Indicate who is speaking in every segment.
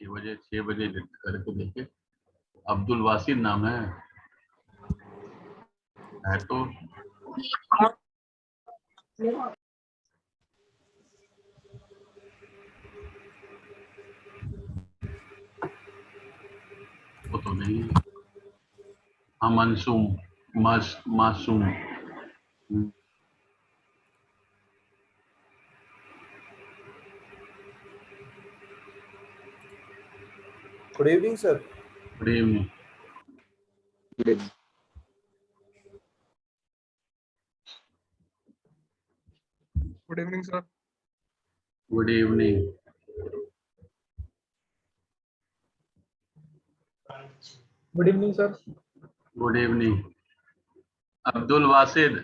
Speaker 1: 6 बजे करके देखिए। अब्दुल वासिद नाम है तो वो तो नहीं है। हाँ Masoom.
Speaker 2: Good evening sir.
Speaker 1: Good evening.
Speaker 3: Good evening sir.
Speaker 1: Good evening.
Speaker 3: Good evening sir.
Speaker 1: Good evening. Abdul Wasid.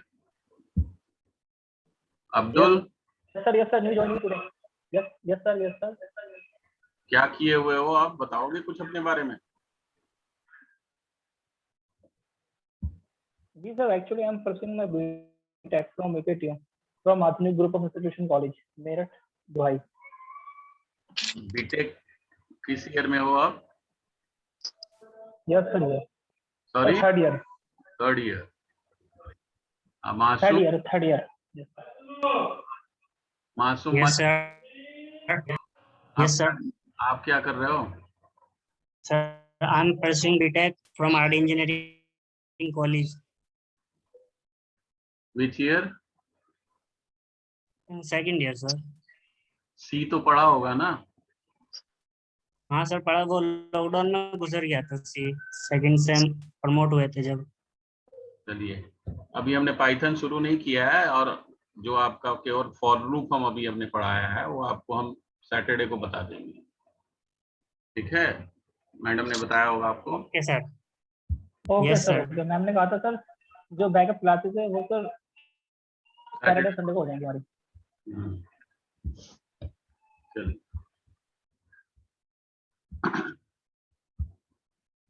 Speaker 1: Abdul
Speaker 4: yes sir, new joining today. Yes sir.
Speaker 1: क्या किए हुए हो आप, बताओगे कुछ अपने बारे में?
Speaker 4: जी sir, actually I am pursuing my BTech from AKTM from Athenic Group of Institution College, Meerut, Dubai.
Speaker 1: B Tech किस ईयर में हो आप?
Speaker 4: Yes sir, yes.
Speaker 1: Sorry,
Speaker 4: Third year.
Speaker 1: Third year.
Speaker 4: Third year. Yes sir.
Speaker 1: मासूम
Speaker 5: Yes sir. Yes sir.
Speaker 1: आप क्या कर रहे हो?
Speaker 5: Sir, I'm pursuing BTech from RD Engineering College.
Speaker 1: Which year?
Speaker 5: Second year sir.
Speaker 1: सी तो पढ़ा होगा ना?
Speaker 5: हाँ सर पढ़ा, वो लॉकडाउन में गुजर गया था। सेकंड सेम प्रमोट हुए थे जब।
Speaker 1: चलिए, अभी हमने पाइथन शुरू नहीं किया है, और जो आपका केवल फॉर लूप हम अभी हमने पढ़ाया है वो आपको हम सैटरडे को बता देंगे, ठीक है? मैडम ने बताया होगा आपको।
Speaker 5: Okay sir.
Speaker 4: Okay
Speaker 5: Yes,
Speaker 4: sir,
Speaker 5: sir.
Speaker 4: Ma'am ने कहा था सर जो बैकअप क्लासेस है वो सर सैटरडे संडे को हो जाएंगे हमारी।
Speaker 1: चलिए,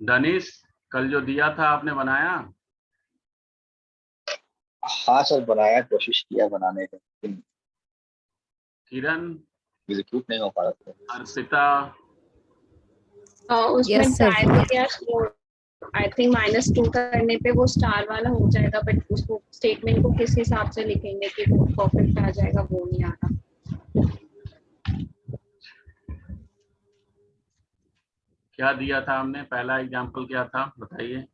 Speaker 1: दानिश कल जो दिया था आपने बनाया?
Speaker 6: हाँ सर, बनाया, कोशिश किया बनाने का,
Speaker 1: किरण,
Speaker 6: एग्जीक्यूट नहीं हो पा रहा था।
Speaker 1: अर्पिता,
Speaker 7: उसमें ट्राई तो किया, आई थिंक -2 करने पे वो स्टार वाला हो जाएगा, बट उसको स्टेटमेंट को किस हिसाब से लिखेंगे कि वो परफेक्ट आ जाएगा वो नहीं आ रहा।
Speaker 1: क्या दिया था हमने? पहला एग्जांपल क्या था बताइए?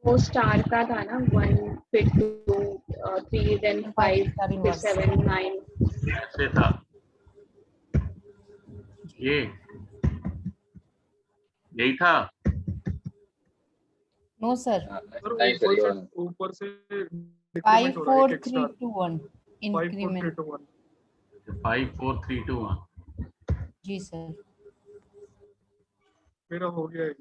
Speaker 7: वो स्टार का था ना, 1 फिर 2 3 देन 5 फिर 7 9।
Speaker 1: ऐसे था ये, यही था?
Speaker 8: नो सर,
Speaker 6: नहीं सर, ये वाला
Speaker 3: ऊपर से
Speaker 8: 5 4 3 2 1 इंक्रीमेंट।
Speaker 1: 5 4 3 2 1।
Speaker 8: जी सर।
Speaker 3: मेरा हो गया है।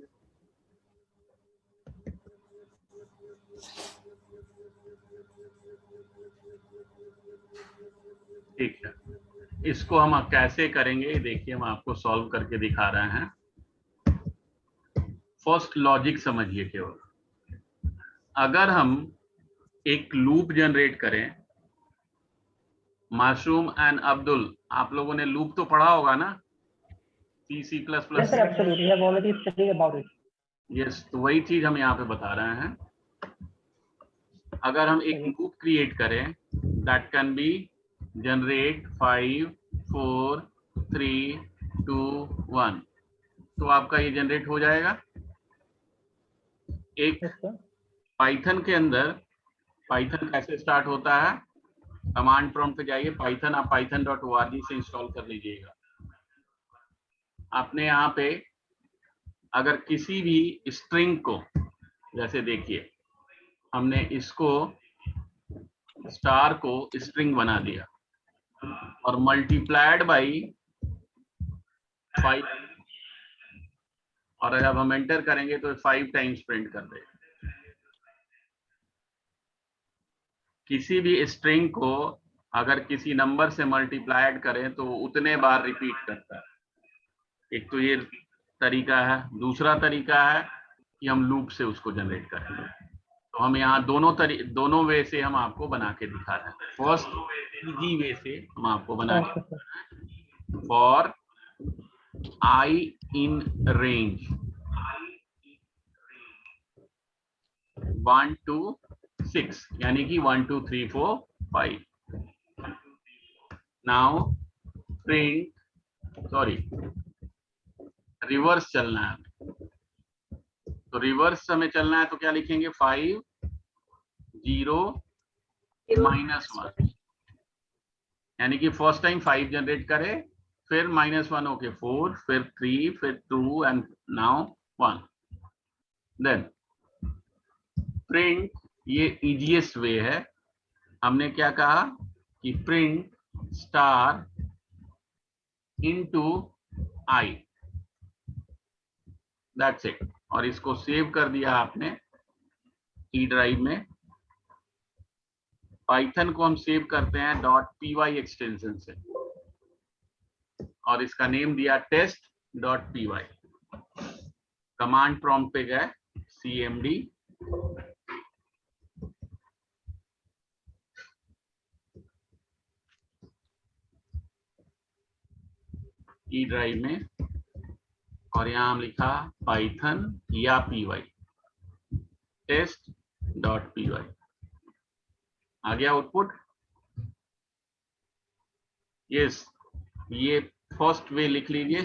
Speaker 1: ठीक है, इसको हम कैसे करेंगे देखिए, हम आपको सॉल्व करके दिखा रहे हैं। फर्स्ट लॉजिक समझिए केवल। अगर हम एक लूप जनरेट करें, मासूम एंड अब्दुल, आप लोगों ने लूप तो पढ़ा होगा ना, C++?
Speaker 4: Yes sir, absolutely. We have already studied about it.
Speaker 1: Yes, तो वही चीज हम यहाँ पे बता रहे हैं। अगर हम एक लूप क्रिएट करें, दैट कैन बी जनरेट 5 4 3 2 1, तो आपका ये जनरेट हो जाएगा। एक पाइथन के अंदर, पाइथन कैसे स्टार्ट होता है? कमांड प्रॉम्प्ट पे जाइए, पाइथन, आप python.org से इंस्टॉल कर लीजिएगा। आपने यहाँ पे अगर किसी भी स्ट्रिंग को, जैसे देखिए हमने इसको स्टार को स्ट्रिंग बना दिया और मल्टीप्लाइड बाई 5, और जब हम एंटर करेंगे तो 5 टाइम्स प्रिंट कर देगा। किसी भी स्ट्रिंग को अगर किसी नंबर से मल्टीप्लाइड करें तो उतने बार रिपीट करता है। एक तो ये तरीका है। दूसरा तरीका है कि हम लूप से उसको जनरेट करेंगे। तो हम यहाँ दोनों वे से हम आपको बना के दिखा रहे हैं। फर्स्ट इजी वे से हम आपको बना के, for I in range 1 to 6, यानी कि 1 2 3 4 5. नाउ प्रिंट, सॉरी रिवर्स चलना है, तो रिवर्स हमें चलना है, तो क्या लिखेंगे 5 0 -1, यानी कि फर्स्ट टाइम 5 जनरेट करे, फिर -1 होके 4, फिर 3, फिर 2 एंड नाउ 1. देन प्रिंट, ये इजीएस्ट वे है. हमने क्या कहा कि print star into i, that's it. और इसको सेव कर दिया आपने ई ड्राइव में. पाइथन को हम सेव करते हैं .py एक्सटेंशन से, और इसका नेम दिया test.py. कमांड प्रॉम्प्ट पे गए cmd ई ड्राइव में, और यहां हम लिखा पाइथन या py, test.py. आ गया आउटपुट. यस, ये फर्स्ट वे लिख लीजिए.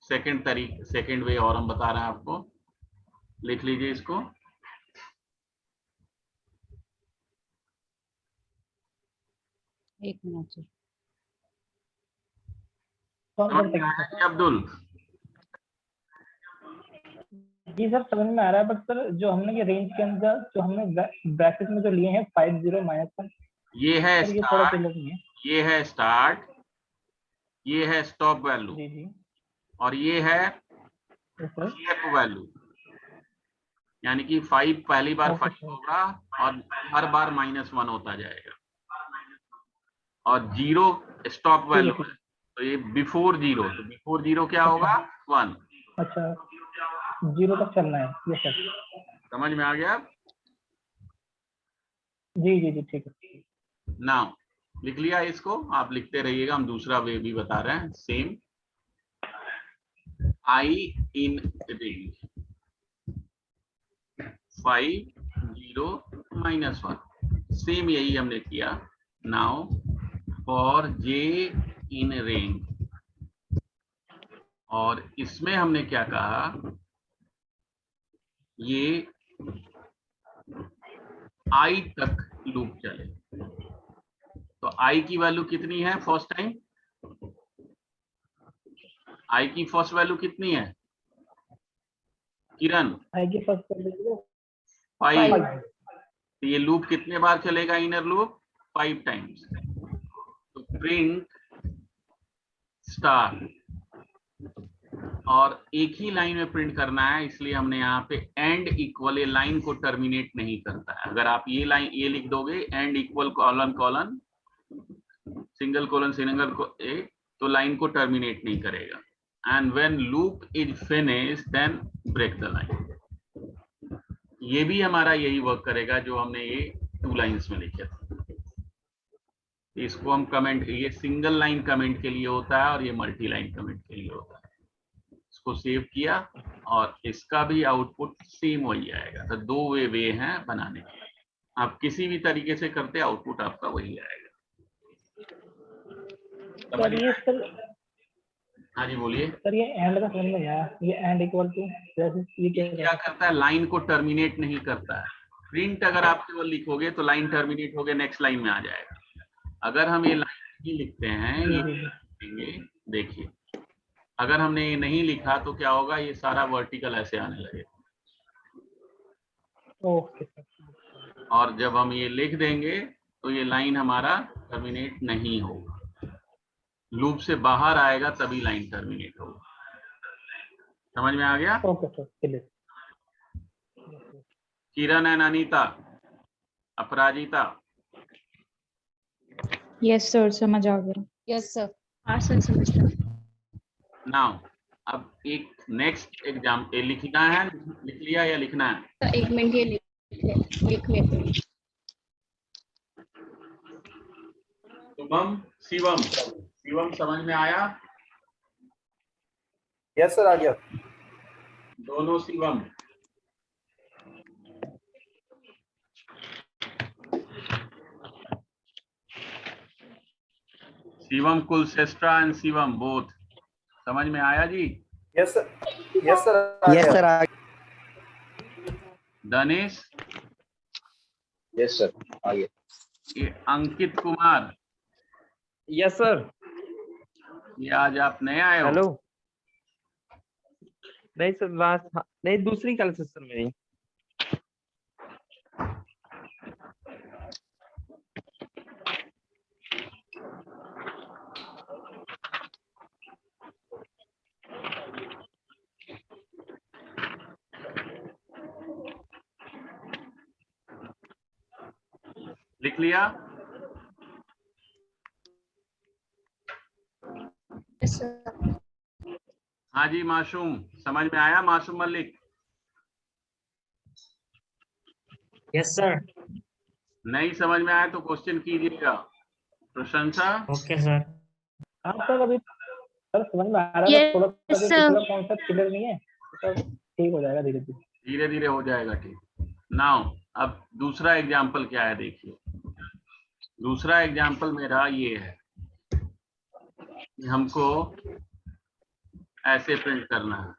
Speaker 1: सेकंड वे और हम बता रहे हैं आपको, लिख लीजिए इसको.
Speaker 8: एक मिनट सर।
Speaker 1: समझ में आया कि अब्दुल?
Speaker 4: जी सर समझ में आ रहा है, बट सर जो हमने ये रेंज के अंदर जो हमने ब्रैकेट में जो लिए हैं 5 0 -1,
Speaker 1: ये है
Speaker 4: सर ये थोड़ा
Speaker 1: स्टार्ट,
Speaker 4: क्लियर नहीं है.
Speaker 1: ये है स्टार्ट, ये है स्टॉप वैल्यू,
Speaker 4: जी जी
Speaker 1: और ये है
Speaker 4: सर.
Speaker 1: Step value. यानी कि 5 पहली बार
Speaker 4: ओके
Speaker 1: 5
Speaker 4: सर.
Speaker 1: होगा और हर बार -1 होता जाएगा, और 0 स्टॉप वैल्यू है, तो ये बिफोर 0, तो बिफोर 0 क्या होगा 1.
Speaker 4: अच्छा 0 तक चलना है. Yes sir.
Speaker 1: समझ में आ गया?
Speaker 4: जी जी जी ठीक है.
Speaker 1: नाउ लिख लिया इसको, आप लिखते रहिएगा, हम दूसरा वे भी बता रहे हैं. Same I in range 5 0 -1, same यही हमने किया. Now for j in range, और इसमें हमने क्या कहा, ये i तक लूप चले. तो i की वैल्यू कितनी है फर्स्ट टाइम? i की फर्स्ट वैल्यू कितनी है किरण?
Speaker 4: आएगी फर्स्ट कर लीजिए.
Speaker 1: 5. तो ये लूप कितने बार चलेगा? Inner loop 5 times. तो प्रिंट स्टार, और एक ही लाइन में प्रिंट करना है, इसलिए हमने यहाँ पे एंड इक्वल, ये लाइन को टर्मिनेट नहीं करता है. अगर आप ये लाइन ये लिख दोगे and equal colon colon single colon single को ए, तो लाइन को टर्मिनेट नहीं करेगा. And when loop is finished then break the line. ये भी हमारा यही वर्क करेगा जो हमने ये 2 लाइंस में लिखे थे. इसको हम कमेंट, ये सिंगल लाइन कमेंट के लिए होता है और ये मल्टी लाइन कमेंट के लिए होता है. इसको सेव किया, और इसका भी आउटपुट सेम वही आएगा. तो 2 वे हैं बनाने के. आप किसी भी तरीके से करते आउटपुट आपका वही आएगा.
Speaker 4: सर ये सर,
Speaker 1: हाँ जी बोलिए.
Speaker 4: सर ये एंड का समझ में आया. ये एंड इक्वल टू ये
Speaker 1: क्या करता है? लाइन को टर्मिनेट नहीं करता है. प्रिंट अगर आप केवल लिखोगे तो लाइन टर्मिनेट होके नेक्स्ट लाइन में आ जाएगा. अगर हम ये लाइन ही लिखते हैं, ये लिखेंगे, देखिए अगर हमने ये नहीं लिखा तो क्या होगा, ये सारा वर्टिकल ऐसे आने लगेगा.
Speaker 4: Okay sir.
Speaker 1: और जब हम ये लिख देंगे तो ये लाइन हमारा टर्मिनेट नहीं होगा. लूप से बाहर आएगा तभी लाइन टर्मिनेट होगा. समझ में आ गया?
Speaker 4: Okay sir. चलिए.
Speaker 1: Kiran and Anita, Aparajita.
Speaker 9: Yes sir समझ आ गया.
Speaker 8: Yes sir.
Speaker 7: हाँ सर समझता.
Speaker 1: नाउ अब एक नेक्स्ट एग्जाम लिखना है, लिख लिया या लिखना है?
Speaker 7: तो 1 मिनट ये लिख लेते हैं.
Speaker 1: शुभम, शिवम, शिवम समझ में आया?
Speaker 2: यस सर आ गया।
Speaker 1: दोनों शिवम। Shivam Kulshreshtha and Shivam both. समझ में आया जी?
Speaker 2: यस सर आ गया।
Speaker 1: दनेश,
Speaker 6: यस सर आगे।
Speaker 1: ये अंकित कुमार,
Speaker 10: यस सर।
Speaker 1: ये आज आप नए आए हो?
Speaker 10: हेलो। नहीं सर, लास्ट नहीं, दूसरी कल से सर मेरी।
Speaker 1: लिख लिया?
Speaker 7: Yes, sir.
Speaker 1: हाँ जी मासूम, समझ में आया मासूम मलिक?
Speaker 5: Yes sir.
Speaker 1: नहीं समझ में आया तो क्वेश्चन कीजिएगा। प्रशंसा?
Speaker 5: Okay sir.
Speaker 4: हाँ सर, अभी सर समझ में आ रहा है,
Speaker 9: Yes,
Speaker 4: थोड़ा सा
Speaker 9: sir.
Speaker 4: पिछला कॉन्सेप्ट क्लियर नहीं है तो ठीक हो जाएगा धीरे धीरे।
Speaker 1: धीरे धीरे हो जाएगा ठीक। नाउ अब दूसरा एग्जाम्पल क्या है देखिए। दूसरा एग्जाम्पल मेरा ये है कि हमको ऐसे प्रिंट करना है।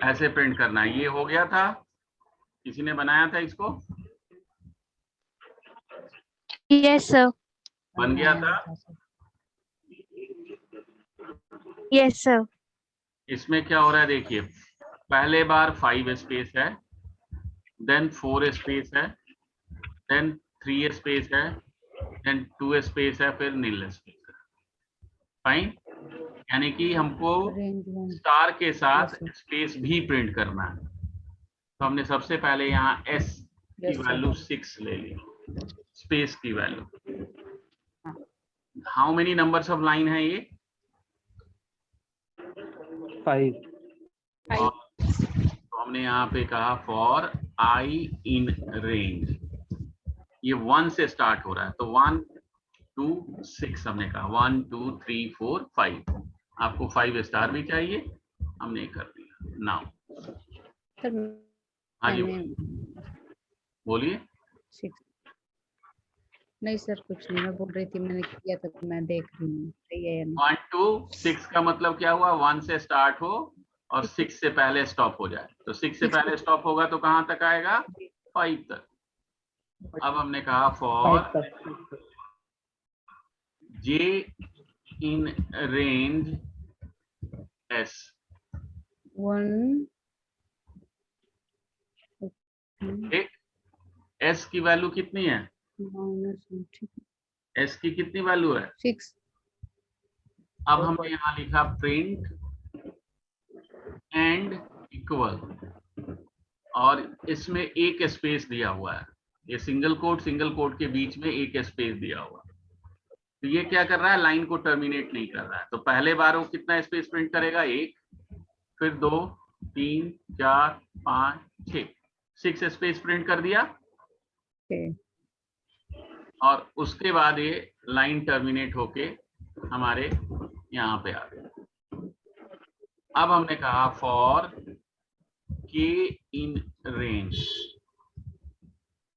Speaker 1: ऐसे प्रिंट करना है। ये हो गया था? किसी ने बनाया था इसको?
Speaker 9: Yes, sir.
Speaker 1: बन गया था?
Speaker 9: Yes, sir.
Speaker 1: इसमें क्या हो रहा है देखिए, पहले बार 5 स्पेस है, देन 4 स्पेस है, देन 3 स्पेस है, देन 2 स्पेस है, फिर नील स्पेस है। फाइन, यानी कि हमको स्टार के साथ स्पेस भी प्रिंट करना है। तो हमने सबसे पहले यहाँ एस की वैल्यू 6 ले ली, स्पेस की value. How many numbers of line है ये?
Speaker 10: 5।
Speaker 1: और तो हमने यहाँ पे कहा फॉर आई इन रेंज, ये 1 से स्टार्ट हो रहा है, तो 1 2 6 हमने कहा 1 2 3 4 5। आपको 5 स्टार भी चाहिए, हमने कर दिया। नाउ हाँ जी बोलिए।
Speaker 8: नहीं सर कुछ नहीं, मैं बोल रही थी मैंने किया था तो मैं देख रही हूँ सही है या नहीं।
Speaker 1: 1 2 6 का मतलब क्या हुआ? 1 से स्टार्ट हो और 6 से पहले स्टॉप हो जाए। तो 6 से पहले स्टॉप होगा तो कहाँ तक आएगा? 5 तक। अब हमने कहा for J in range S.
Speaker 8: 1
Speaker 1: एक एस की वैल्यू कितनी है?
Speaker 8: -1
Speaker 1: एस की कितनी वैल्यू है?
Speaker 8: 6।
Speaker 1: अब हमने यहाँ लिखा प्रिंट एंड इक्वल, और इसमें एक स्पेस दिया हुआ है। ये सिंगल कोट के बीच में एक स्पेस दिया हुआ है। तो ये क्या कर रहा है? लाइन को टर्मिनेट नहीं कर रहा है। तो पहले बार वो कितना स्पेस प्रिंट करेगा? 1, फिर 2 3 4 5 6, 6 स्पेस प्रिंट कर दिया। और उसके बाद ये लाइन टर्मिनेट होके हमारे यहाँ पे आ गया। अब हमने कहा फॉर के इन रेंज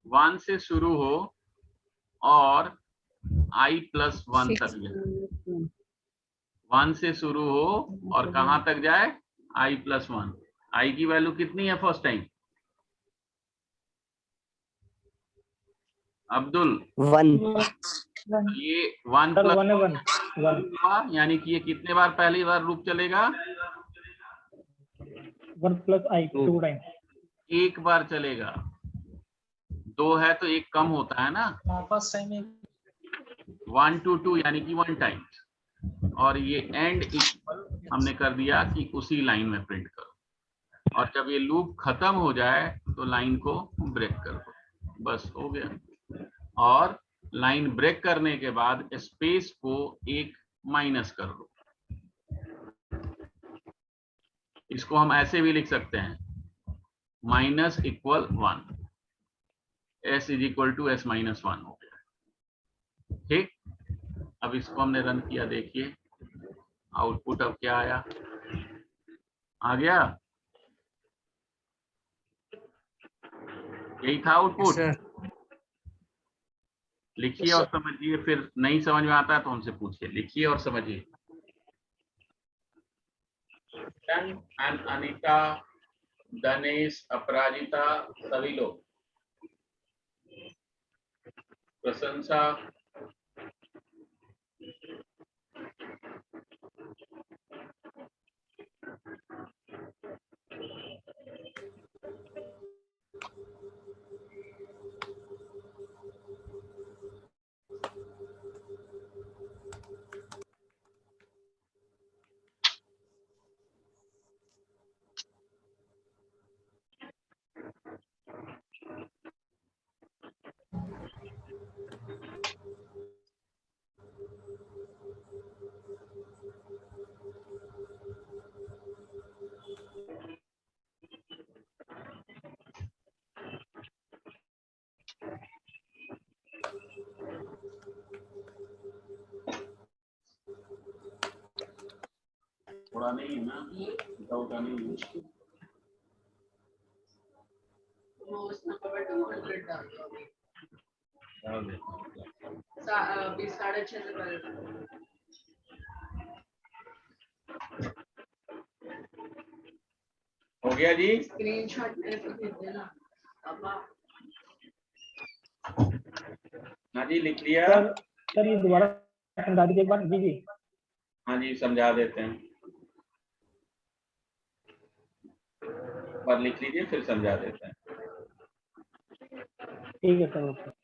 Speaker 1: 1 से शुरू हो और i+1 तक जाए। 1 से शुरू हो और कहां तक जाए? i+1। i की वैल्यू कितनी है फर्स्ट टाइम? अब्दुल
Speaker 10: 1।
Speaker 1: ये 1
Speaker 4: सर
Speaker 1: +
Speaker 4: 1
Speaker 1: 1 यानी कि ये कितने बार पहली बार लूप चलेगा?
Speaker 4: 1 + i 2 टाइम।
Speaker 1: एक बार चलेगा। 2 है तो एक कम होता है ना।
Speaker 3: वापस टाइम
Speaker 1: 1 to 2 यानी कि 1 टाइम। और ये एंड इक्वल हमने कर दिया कि उसी लाइन में प्रिंट करो, और जब ये लूप खत्म हो जाए तो लाइन को ब्रेक कर दो। बस हो गया। और लाइन ब्रेक करने के बाद स्पेस को एक माइनस कर दो। इसको हम ऐसे भी लिख सकते हैं minus equal 1, s is equal to s minus 1 हो गया। ठीक, अब इसको हमने रन किया, देखिए आउटपुट अब क्या आया, आ गया, यही था आउटपुट।
Speaker 5: सर
Speaker 1: लिखिए और समझिए, फिर नहीं समझ में आता है तो हमसे पूछिए, लिखिए और समझिए। एंड अनीता, गणेश, अपराजिता, सभी लोग प्रशंसा, थोड़ा नहीं है ना, डाउट नहीं है। हो गया जी,
Speaker 7: स्क्रीनशॉट मेरे को भेज देना।
Speaker 1: हाँ जी लिख लिया।
Speaker 4: सर ये दोबारा समझा दीजिए एक बार। जी जी
Speaker 1: हाँ जी समझा देते हैं, पर लिख लीजिए फिर समझा देते हैं।
Speaker 4: ठीक है सर, ओके।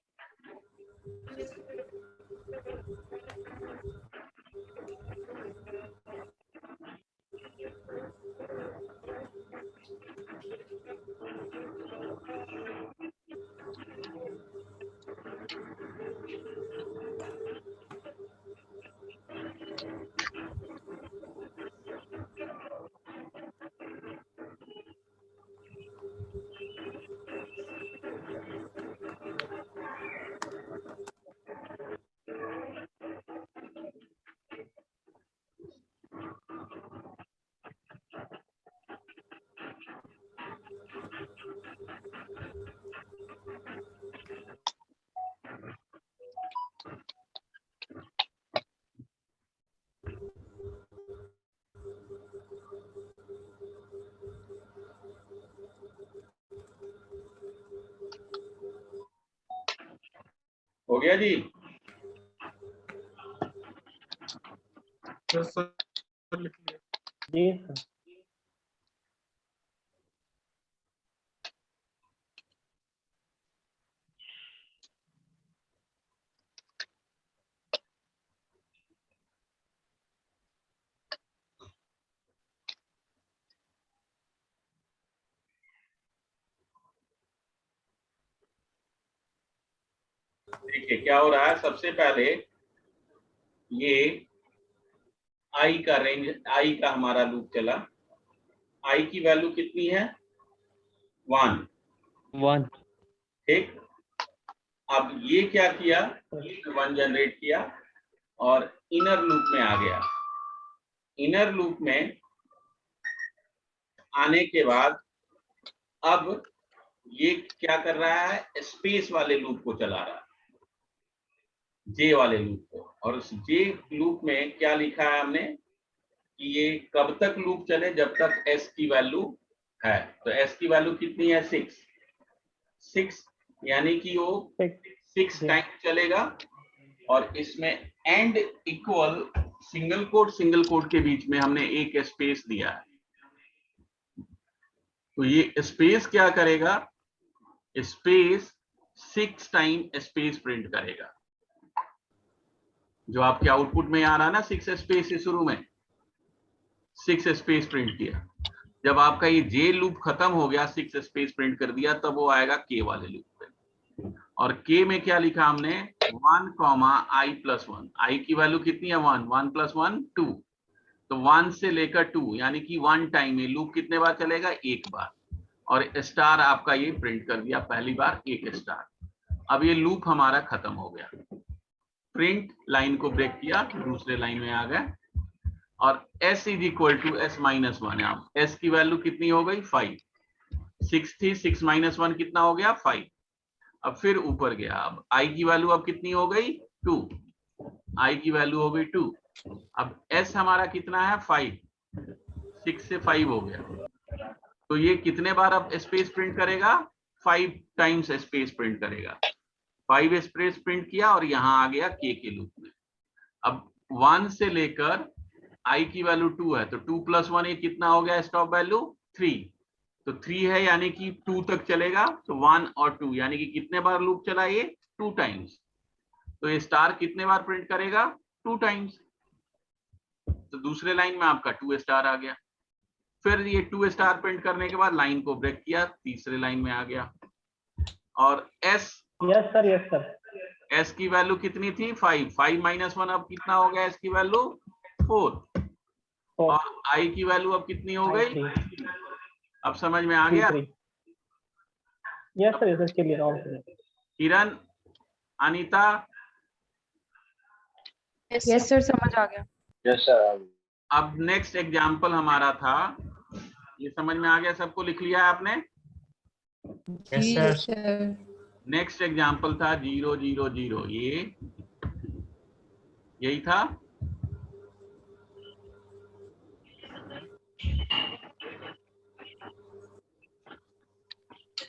Speaker 1: हो गया जी।
Speaker 3: यस सर, लिख लिया।
Speaker 4: जी सर।
Speaker 1: देखिए क्या हो रहा है, सबसे पहले ये आई का रेंज, आई का हमारा लूप चला, आई की वैल्यू कितनी है 1। ठीक, अब ये क्या किया, 1 जनरेट किया और इनर लूप में आ गया। इनर लूप में आने के बाद अब ये क्या कर रहा है, स्पेस वाले लूप को चला रहा है, जे वाले लूप को। और उस जे लूप में क्या लिखा है हमने कि ये कब तक लूप चले, जब तक s की वैल्यू है। तो s की वैल्यू कितनी है 6, यानी कि वो 6 टाइम चलेगा। और इसमें एंड इक्वल सिंगल कोट के बीच में हमने एक स्पेस दिया है। तो ये स्पेस क्या करेगा, स्पेस 6 टाइम स्पेस प्रिंट करेगा। जो आपके आउटपुट में आ रहा है ना 6 स्पेस, शुरू में 6 स्पेस प्रिंट किया। जब आपका ये जे लूप खत्म हो गया, 6 स्पेस प्रिंट कर दिया, तब वो आएगा के वाले लूप पे। और के में क्या लिखा हमने, 1 कॉमा आई प्लस 1, आई की वैल्यू कितनी है 1, 1 प्लस 1 2, तो 1 से लेकर 2 यानी कि 1 टाइम ये लूप कितने बार चलेगा, एक बार, और स्टार आपका ये प्रिंट कर दिया पहली बार एक स्टार। अब ये लूप हमारा खत्म हो गया, प्रिंट लाइन को ब्रेक किया, दूसरे लाइन में आ गए, और s is equal to s minus 1, आप s की वैल्यू कितनी हो गई 5, 6 थी, 6 माइनस 1 कितना हो गया 5। अब फिर ऊपर गया, अब i की वैल्यू अब कितनी हो गई 2, i की वैल्यू हो गई 2, अब s हमारा कितना है 5, 6 से 5 हो गया, तो ये कितने बार अब स्पेस प्रिंट करेगा, 5 टाइम्स स्पेस प्रिंट करेगा, 5 स्पेस प्रिंट किया और यहाँ आ गया k के लूप में। अब 1 से लेकर i की वैल्यू 2 है, तो 2 प्लस 1 ये कितना हो गया स्टॉप वैल्यू 3, तो 3 है यानी कि 2 तक चलेगा, तो 1 और 2 यानी कि कितने बार लूप चला ये 2 टाइम्स, तो ये स्टार कितने बार प्रिंट करेगा 2 टाइम्स, तो दूसरे लाइन में आपका 2 स्टार आ गया। फिर ये 2 स्टार प्रिंट करने के बाद लाइन को ब्रेक किया, तीसरे लाइन में आ गया, और s,
Speaker 4: yes sir, yes sir,
Speaker 1: s की वैल्यू कितनी थी 5, 5 माइनस 1 अब कितना हो गया s की वैल्यू 4, और i की वैल्यू अब कितनी हो गई, अब समझ में आ गया।
Speaker 4: Yes sir, yes sir, clear all sir.
Speaker 1: Kiran, Anita,
Speaker 8: yes sir, समझ आ गया।
Speaker 6: Yes sir.
Speaker 1: अब नेक्स्ट एग्जाम्पल हमारा था, ये समझ में आ गया सबको, लिख लिया है आपने।
Speaker 5: Yes sir.
Speaker 1: नेक्स्ट एग्जाम्पल था 0 0 0, ये यही था,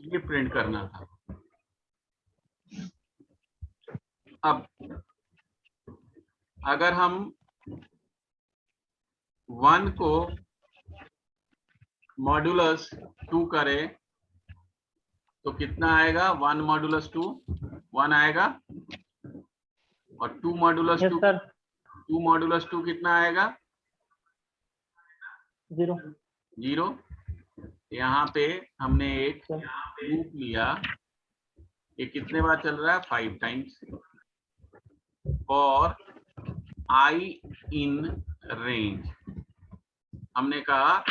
Speaker 1: ये प्रिंट करना था। अब अगर हम 1 को मॉड्यूलस 2 करें तो कितना आएगा, 1 मॉड्यूलस 2 1 आएगा, और 2 मॉड्यूलस 2 2 मॉड्यूलस 2 कितना आएगा
Speaker 4: 0
Speaker 1: 0। यहाँ पे हमने एक लूप लिया, ये कितने बार चल रहा है 5 टाइम्स, और i इन रेंज हमने कहा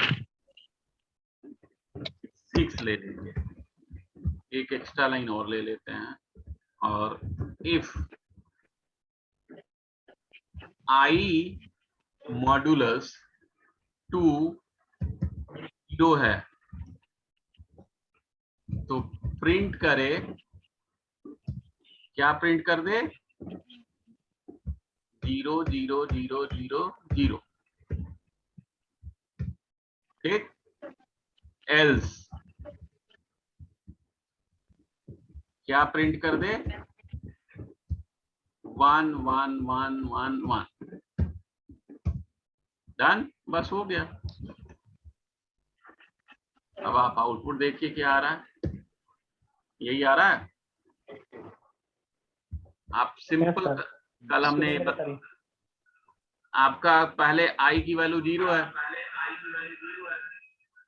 Speaker 1: 6 ले लेंगे, एक एक्स्ट्रा लाइन और ले लेते हैं, और इफ i मॉड्यूलस 2 0 है तो प्रिंट करे, क्या प्रिंट कर दे 0 0 0 0 0, ठीक। एल्स क्या प्रिंट कर दे 1 1 1 1 1, डन, बस हो गया। अब आप आउटपुट देखिए क्या आ रहा है, यही आ रहा है। आप सिंपल, कल हमने आपका पहले i की वैल्यू 0 है,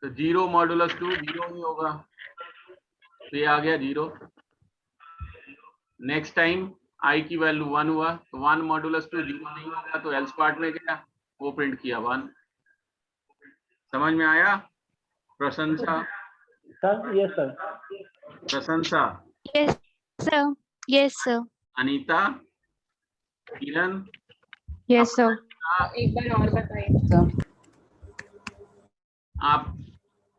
Speaker 1: तो 0 मॉड्यूलस 2 0 ही होगा, तो ये आ गया 0। नेक्स्ट टाइम i की वैल्यू 1 हुआ, तो 1 मॉड्यूलस 2 0 नहीं होगा, तो एल्स पार्ट में गया, वो प्रिंट किया 1। समझ में आया? Prashansa
Speaker 4: sir, yes sir,
Speaker 1: Prashansa,
Speaker 9: Yes, sir. Yes, sir.
Speaker 1: Anita, Kiran,
Speaker 9: Yes, sir.
Speaker 7: एक बार और बताइए।
Speaker 1: आप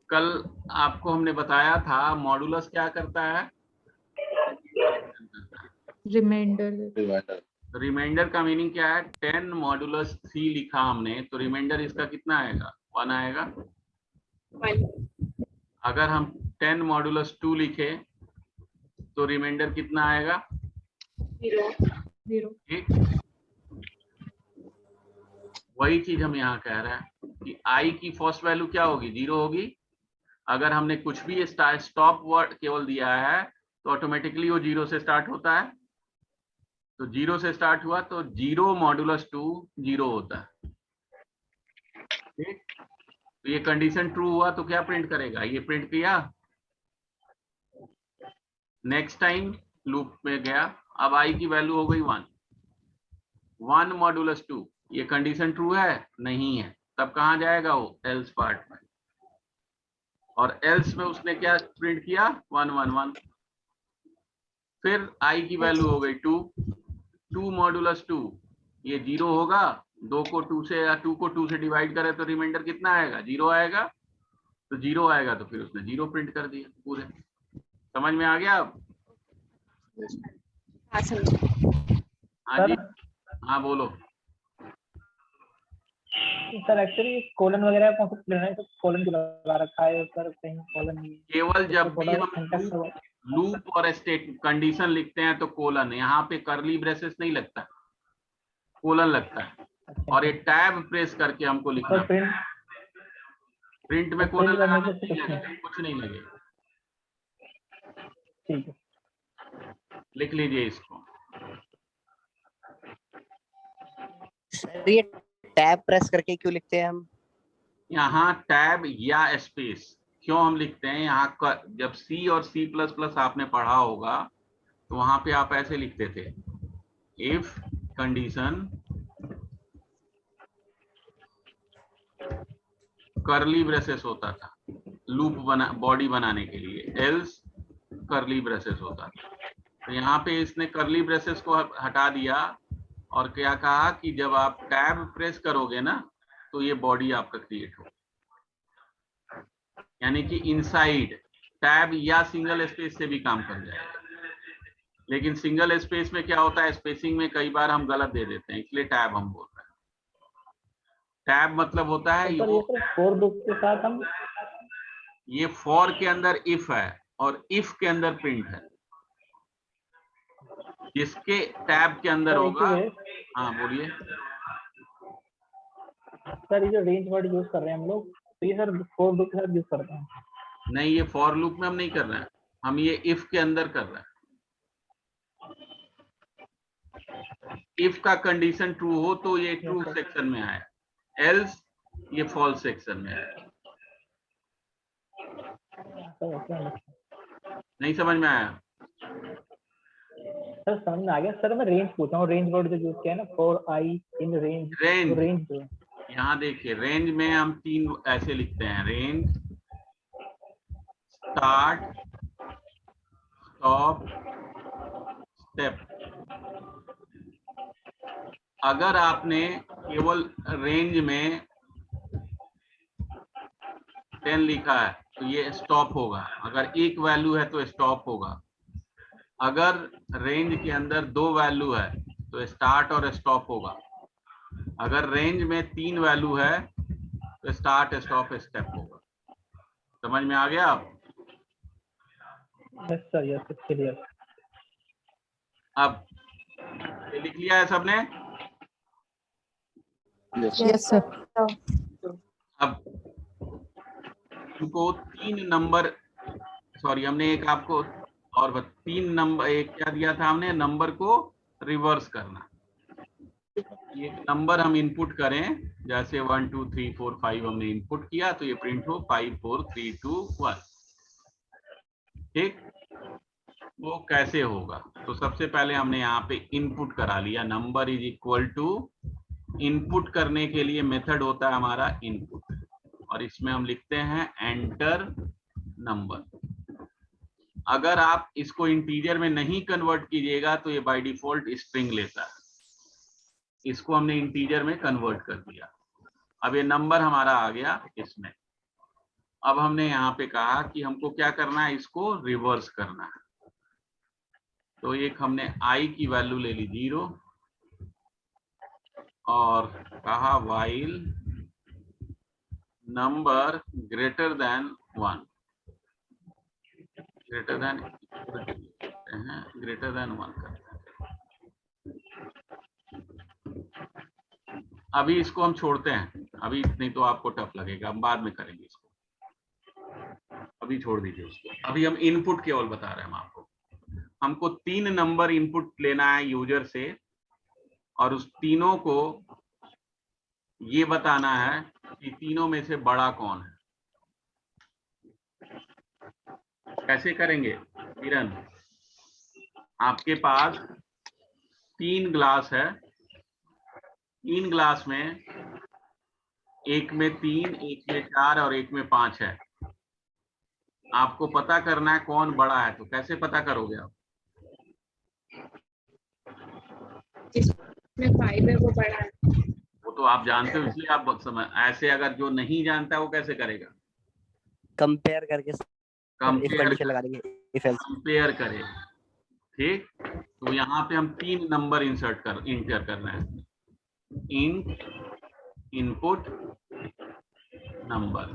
Speaker 1: कल आपको हमने बताया था मॉडुलस क्या करता है,
Speaker 8: रिमाइंडर।
Speaker 1: रिमाइंडर का मीनिंग क्या है, 10 मॉडुलस 3 लिखा हमने, तो रिमाइंडर इसका कितना आएगा 1 आएगा। अगर हम 10 मॉडुलस 2 लिखे तो रिमाइंडर कितना आएगा
Speaker 7: 0।
Speaker 1: ठीक, वही चीज हम यहाँ कह रहे हैं कि i की फर्स्ट वैल्यू क्या होगी 0 होगी। अगर हमने कुछ भी स्टॉप वर्ड केवल दिया है तो ऑटोमेटिकली वो 0 से स्टार्ट होता है, तो 0 से स्टार्ट हुआ तो 0 मॉडुलस 2 0 होता है। ठीक, तो ये कंडीशन ट्रू हुआ तो क्या प्रिंट करेगा, ये प्रिंट किया। नेक्स्ट टाइम लूप में गया, अब आई की वैल्यू हो गई 1, 1 मॉडुलस 2, ये कंडीशन ट्रू है? नहीं है, तब कहाँ जाएगा वो? एल्स पार्ट में, और एल्स में उसने क्या प्रिंट किया? 1 1 1। फिर आई की वैल्यू हो गई 2, 2 मॉडुलस 2, ये 0 होगा, 2 को 2 से या 2 को 2 से डिवाइड करें तो रिमाइंडर कितना आएगा? 0 आएगा, तो 0 आएगा तो फिर उसने 0 प्रिंट कर दिया पूरे। समझ में आ गया अब?
Speaker 7: हाँ समझ।
Speaker 1: हाँ जी, हाँ बोलो।
Speaker 4: सर एक्चुअली कोलन वगैरह कॉन्सेप्ट लेना है तो कोलन क्यों लगा रखा है सर? कहीं कोलन
Speaker 1: केवल जब भी हम लूप और स्टेट कंडीशन लिखते हैं तो कोलन, यहाँ पे करली ब्रेसेस नहीं लगता, कोलन लगता है। और ये टैब प्रेस करके हमको लिखना, प्रिंट में कोलन लगाना कुछ नहीं लगेगा।
Speaker 4: ठीक है,
Speaker 1: लिख लीजिए इसको।
Speaker 11: सर ये टैब प्रेस करके क्यों लिखते हैं हम?
Speaker 1: यहाँ टैब या स्पेस क्यों हम लिखते हैं? यहाँ जब सी और C++ आपने पढ़ा होगा तो वहां पे आप ऐसे लिखते थे, इफ कंडीशन कर्ली ब्रेसेस होता था लूप बॉडी बनाने के लिए, एल्स कर्ली ब्रेसेस होता था। तो यहाँ पे इसने कर्ली ब्रेसेस को हटा दिया और क्या कहा कि जब आप टैब प्रेस करोगे ना तो ये बॉडी आपका क्रिएट हो, यानी कि इनसाइड टैब या सिंगल स्पेस से भी काम कर जाएगा। लेकिन सिंगल स्पेस में क्या होता है, स्पेसिंग में कई बार हम गलत दे देते हैं, इसलिए टैब हम बोल रहे हैं। टैब मतलब होता है
Speaker 4: फॉर लूप के साथ हम,
Speaker 1: ये फॉर के अंदर इफ है और इफ के अंदर प्रिंट है, जिसके टैब के अंदर होगा। हाँ बोलिए
Speaker 4: सर, ये जो रेंज वर्ड यूज कर रहे हैं हम लोग, तो ये सर फॉर लूप के साथ यूज करते हैं?
Speaker 1: नहीं, ये फॉर लूप में हम नहीं कर रहे हैं, हम ये इफ के अंदर कर रहे हैं। इफ का कंडीशन ट्रू हो तो ये ट्रू सेक्शन में आए, एल्स ये फॉल्स सेक्शन में आए। नहीं समझ में आया?
Speaker 4: सर समझ में आ गया। सर मैं रेंज पूछ रहा हूँ, रेंज वर्ड जो यूज किया है ना, for I in range, range जो
Speaker 1: यहाँ देखिए, रेंज में हम 3 ऐसे लिखते हैं, रेंज, स्टार्ट, स्टॉप, स्टेप। अगर आपने केवल रेंज में 10 लिखा है तो ये स्टॉप होगा, अगर एक वैल्यू है तो स्टॉप होगा। अगर रेंज के अंदर 2 वैल्यू है तो स्टार्ट और स्टॉप होगा। अगर रेंज में 3 वैल्यू है तो स्टार्ट, स्टॉप, स्टेप होगा। समझ में आ गया आप?
Speaker 4: Yes sir, yes clear.
Speaker 1: अब ये लिख लिया है सबने?
Speaker 8: Yes sir.
Speaker 1: अब इनको 3 नंबर, सॉरी हमने एक आपको और 3 नंबर, एक क्या दिया था हमने, नंबर को रिवर्स करना। ये नंबर हम इनपुट करें, जैसे 1 2 3 4 5 हमने इनपुट किया तो ये प्रिंट हो 5 4 3 2 1। ठीक, वो कैसे होगा? तो सबसे पहले हमने यहाँ पे इनपुट करा लिया, number is equal to, input करने के लिए मेथड होता है हमारा इनपुट, और इसमें हम लिखते हैं एंटर नंबर। अगर आप इसको इंटीजर में नहीं कन्वर्ट कीजिएगा तो ये बाय डिफॉल्ट स्ट्रिंग लेता है, इसको हमने इंटीजर में कन्वर्ट कर दिया। अब ये नंबर हमारा आ गया इसमें। अब हमने यहाँ पे कहा कि हमको क्या करना है, इसको रिवर्स करना है। तो एक हमने i की वैल्यू ले ली 0 और कहा while number greater than 1, greater than 1 करते हैं। अभी इसको हम छोड़ते हैं, अभी नहीं तो आपको टफ लगेगा, हम बाद में करेंगे इसको, अभी छोड़ दीजिए उसको। अभी हम इनपुट केवल बता रहे हैं हम आपको। हमको 3 नंबर इनपुट लेना है यूजर से, और उस तीनों को ये बताना है कि तीनों में से बड़ा कौन है। कैसे करेंगे किरण? आपके पास 3 ग्लास है, 3 ग्लास में एक में 3, एक में 4 और एक में 5 है। आपको पता करना है कौन बड़ा है, तो कैसे पता करोगे आप?
Speaker 7: जिसमें 5 है वो बड़ा है।
Speaker 1: वो तो आप जानते हो इसलिए आप समझ, ऐसे अगर जो नहीं जानता है वो कैसे करेगा?
Speaker 11: कंपेयर करके इफ कंडीशन लगा देंगे, इफ एल्स।
Speaker 1: कंपेयर करें, ठीक। तो यहाँ पे हम 3 नंबर इंटर कर रहे हैं। इनपुट नंबर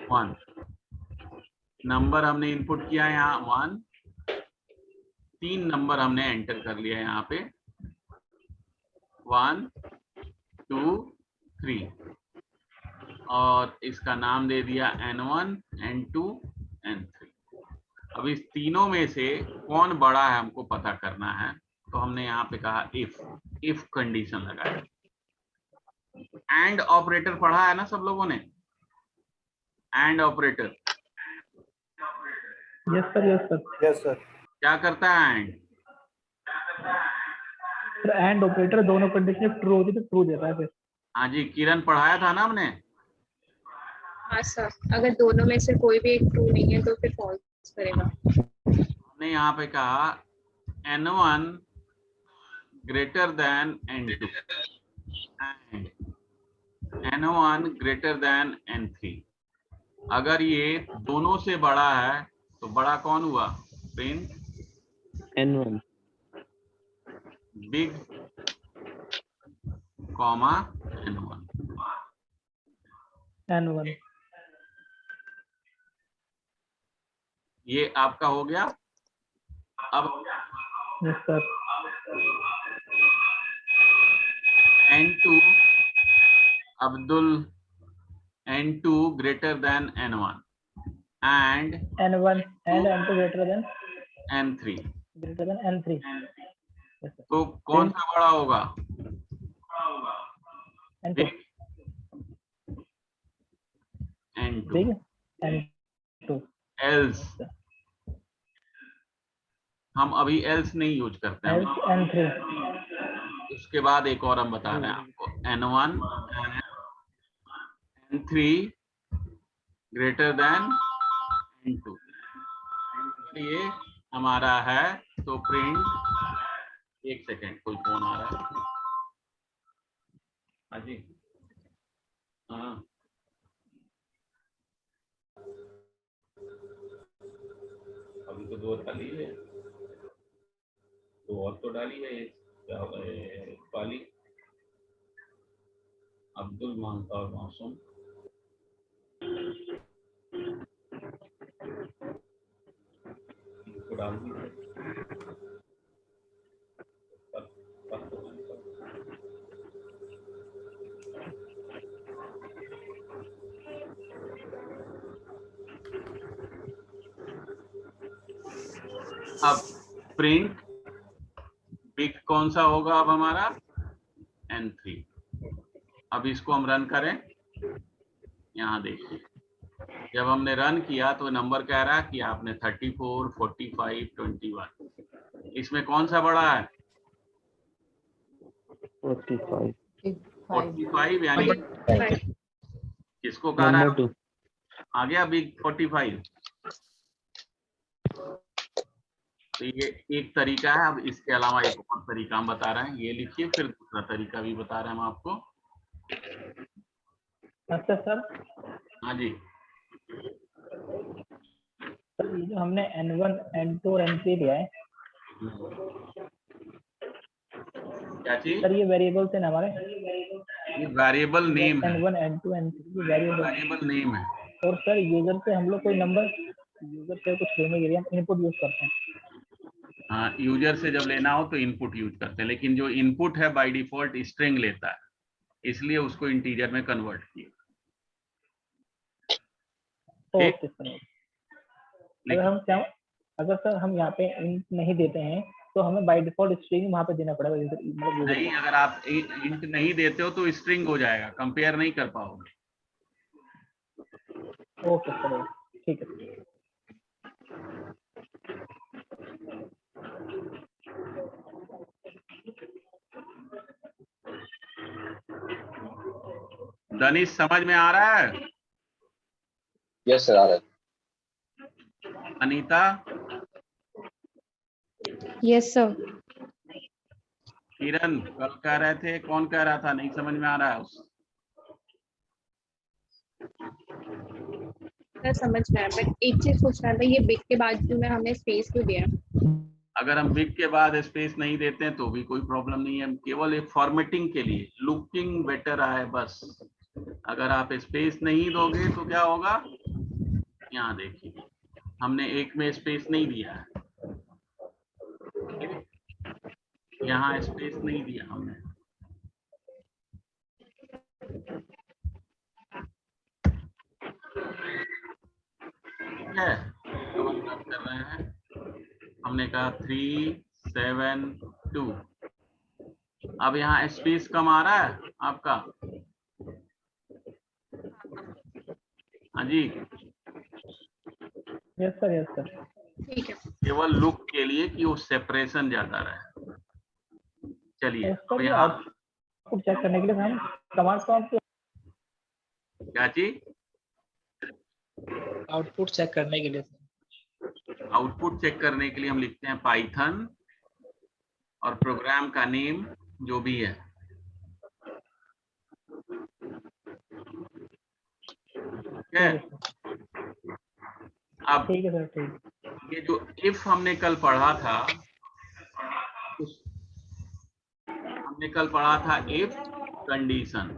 Speaker 1: 1 नंबर हमने इनपुट किया है यहाँ 1। 3 नंबर हमने एंटर कर लिया है यहाँ पे 1 2 3 और इसका नाम दे दिया N1 N2 N3। अब इस तीनों में से कौन बड़ा है हमको पता करना है, तो हमने यहाँ पे कहा इफ कंडीशन लगाया। एंड ऑपरेटर पढ़ा है ना सब लोगों ने? And operator
Speaker 4: yes sir, yes sir.
Speaker 2: Yes sir.
Speaker 1: क्या करता है एंड?
Speaker 4: सर एंड ऑपरेटर दोनों कंडीशन ट्रू होती तो ट्रू देता है फिर।
Speaker 1: हाँ जी, किरण पढ़ाया था ना हमने।
Speaker 7: हाँ सर, अगर दोनों में से कोई भी एक ट्रू नहीं है तो फिर फॉल्स करेगा।
Speaker 1: हमने यहाँ पे कहा N1 greater than N2 and N1 greater than N3। अगर ये दोनों से बड़ा है तो बड़ा कौन हुआ? Print
Speaker 10: N1
Speaker 1: big comma N1। ये आपका हो गया। अब
Speaker 4: yes sir.
Speaker 1: N2 Abdul N2 greater than N1 and
Speaker 4: N1 and N2 greater than
Speaker 1: N3।
Speaker 4: N3।
Speaker 1: तो कौन सा बड़ा होगा?
Speaker 4: N2।
Speaker 1: N2
Speaker 4: N2।
Speaker 1: एल्स हम अभी एल्स नहीं यूज करते हैं।
Speaker 4: N3।
Speaker 1: उसके बाद एक और हम बता रहे हैं आपको N1 N3 greater than N2। ये हमारा है तो प्रिंट, एक सेकेंड कोई फोन आ रहा है। हाँ जी, हाँ अभी तो 2 डाली है, 2 और तो डाली है। क्या वाली अब्दुल मानता और मासूम इनको डाल दी है। अब प्रिंट बिग कौन सा होगा अब हमारा? N3। अब इसको हम रन करें। यहाँ देखिए, जब हमने रन किया तो नंबर कह रहा है कि आपने 34 45 21। इसमें कौन सा बड़ा है? 45 यानी किसको कह रहा है? आ गया बिग 45। तो ये एक तरीका है। अब इसके अलावा एक और तरीका हम बता रहे हैं, ये लिखिए, फिर दूसरा तरीका भी बता रहे हैं हम आपको।
Speaker 4: अच्छा सर।
Speaker 1: हाँ जी,
Speaker 4: सर ये जो हमने N1 N2 और N3 लिया है,
Speaker 1: क्या चीज?
Speaker 4: सर ये वेरिएबल्स है ना हमारे?
Speaker 1: ये वेरिएबल नेम है।
Speaker 4: N1 N2 N3
Speaker 1: variable name है।
Speaker 4: और सर यूजर से हम लोग कोई नंबर यूजर से कुछ लेने के लिए हम इनपुट यूज करते हैं।
Speaker 1: हाँ, यूजर से जब लेना हो तो इनपुट यूज करते हैं, लेकिन जो इनपुट है बाय डिफॉल्ट स्ट्रिंग लेता है, इसलिए उसको इंटीजर में कन्वर्ट किया।
Speaker 4: Okay sir. अगर सर हम यहाँ पे इंट नहीं देते हैं तो हमें बाय डिफॉल्ट स्ट्रिंग वहाँ पे देना पड़ेगा यूजर, मतलब
Speaker 1: नहीं, अगर आप इंट नहीं देते हो तो स्ट्रिंग हो जाएगा, कंपेयर नहीं कर पाओगे।
Speaker 4: ओके सर, ठीक है।
Speaker 1: दनिश समझ में आ रहा है?
Speaker 6: यस सर, आ रहा है।
Speaker 1: Anita,
Speaker 9: yes sir.
Speaker 1: किरण कल कह रहे थे, कौन कह रहा था नहीं समझ में आ रहा है?
Speaker 7: सर समझ में आया, बट एक चीज पूछना था, ये बिग के बाद जो में हमें स्पेस क्यों दिया?
Speaker 1: अगर हम बिग के बाद स्पेस नहीं देते हैं तो भी कोई प्रॉब्लम नहीं है, केवल एक फॉर्मेटिंग के लिए, लुकिंग बेटर आए बस। अगर आप स्पेस नहीं दोगे तो क्या होगा? यहाँ देखिए, हमने एक में स्पेस नहीं दिया है, यहाँ स्पेस नहीं दिया हमने। ठीक है, तो हम बात कर रहे हैं, हमने कहा 3 7 2। अब यहाँ स्पेस कम आ रहा है आपका? हाँ जी,
Speaker 4: यस सर, यस सर।
Speaker 7: ठीक है।
Speaker 1: केवल लुक के लिए कि वो सेपरेशन ज्यादा रहे। चलिए अब यहाँ
Speaker 4: आउटपुट चेक करने के लिए हम कमांड प्रॉम्प्ट
Speaker 1: क्या चीज?
Speaker 4: आउटपुट चेक करने के लिए
Speaker 1: आउटपुट चेक करने के लिए हम लिखते हैं पाइथन और प्रोग्राम का नेम जो भी है। ठीक है, अब
Speaker 4: ठीक है सर, ठीक।
Speaker 1: ये जो इफ हमने कल पढ़ा था, हमने कल पढ़ा था इफ कंडीशन,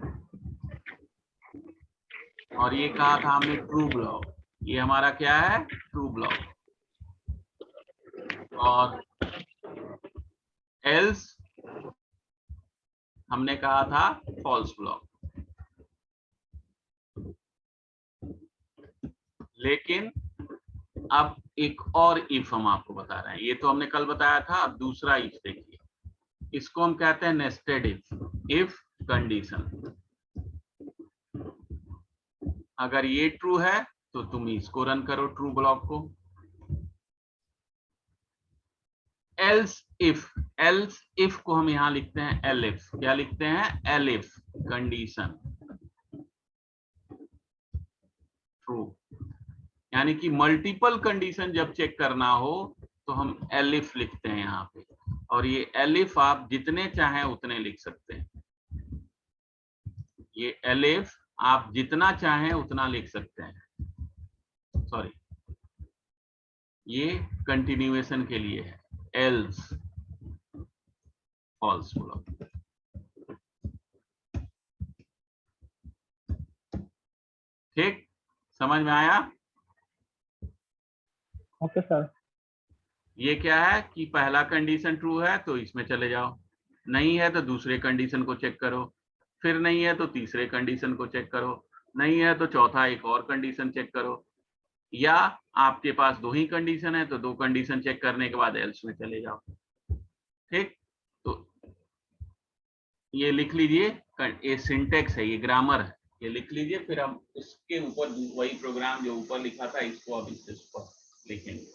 Speaker 1: और ये कहा था हमने ट्रू ब्लॉक। ये हमारा क्या है? True block. और एल्स हमने कहा था फॉल्स ब्लॉक। लेकिन अब एक और इफ हम आपको बता रहे हैं, ये तो हमने कल बताया था, अब दूसरा इफ देखिए, इसको हम कहते हैं नेस्टेड इफ। इफ कंडीशन, अगर ये ट्रू है तो तुम इसको रन करो, ट्रू ब्लॉक को। एल्स इफ को हम यहां लिखते हैं एलिफ। क्या लिखते हैं? Elif condition true. यानी कि मल्टीपल कंडीशन जब चेक करना हो तो हम एलिफ लिखते हैं यहाँ पे, और ये एलिफ आप जितने चाहें उतने लिख सकते हैं। ये एलिफ आप जितना चाहें उतना लिख सकते हैं। सॉरी, ये कंटिन्यूएशन के लिए है, एल्स फॉल्स ब्लॉक। ठीक, समझ में आया?
Speaker 4: Okay sir.
Speaker 1: ये क्या है कि पहला कंडीशन ट्रू है तो इसमें चले जाओ, नहीं है तो दूसरे कंडीशन को चेक करो, फिर नहीं है तो तीसरे कंडीशन को चेक करो, नहीं है तो चौथा एक और कंडीशन चेक करो, या आपके पास दो ही कंडीशन है तो दो कंडीशन चेक करने के बाद एल्स में चले जाओ। ठीक, तो ये लिख लीजिए, ये सिंटेक्स है, ये ग्रामर है, ये लिख लीजिए। फिर हम उसके ऊपर वही प्रोग्राम जो ऊपर लिखा था इसको अब इसके ऊपर लिखेंगे।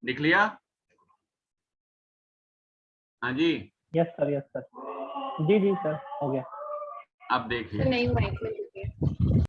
Speaker 1: लिख लिया? हाँ जी,
Speaker 4: यस सर, यस सर। जी जी सर, हो गया।
Speaker 1: अब देखिए,
Speaker 7: तो नहीं हुआ, एक मिनट रुकिए।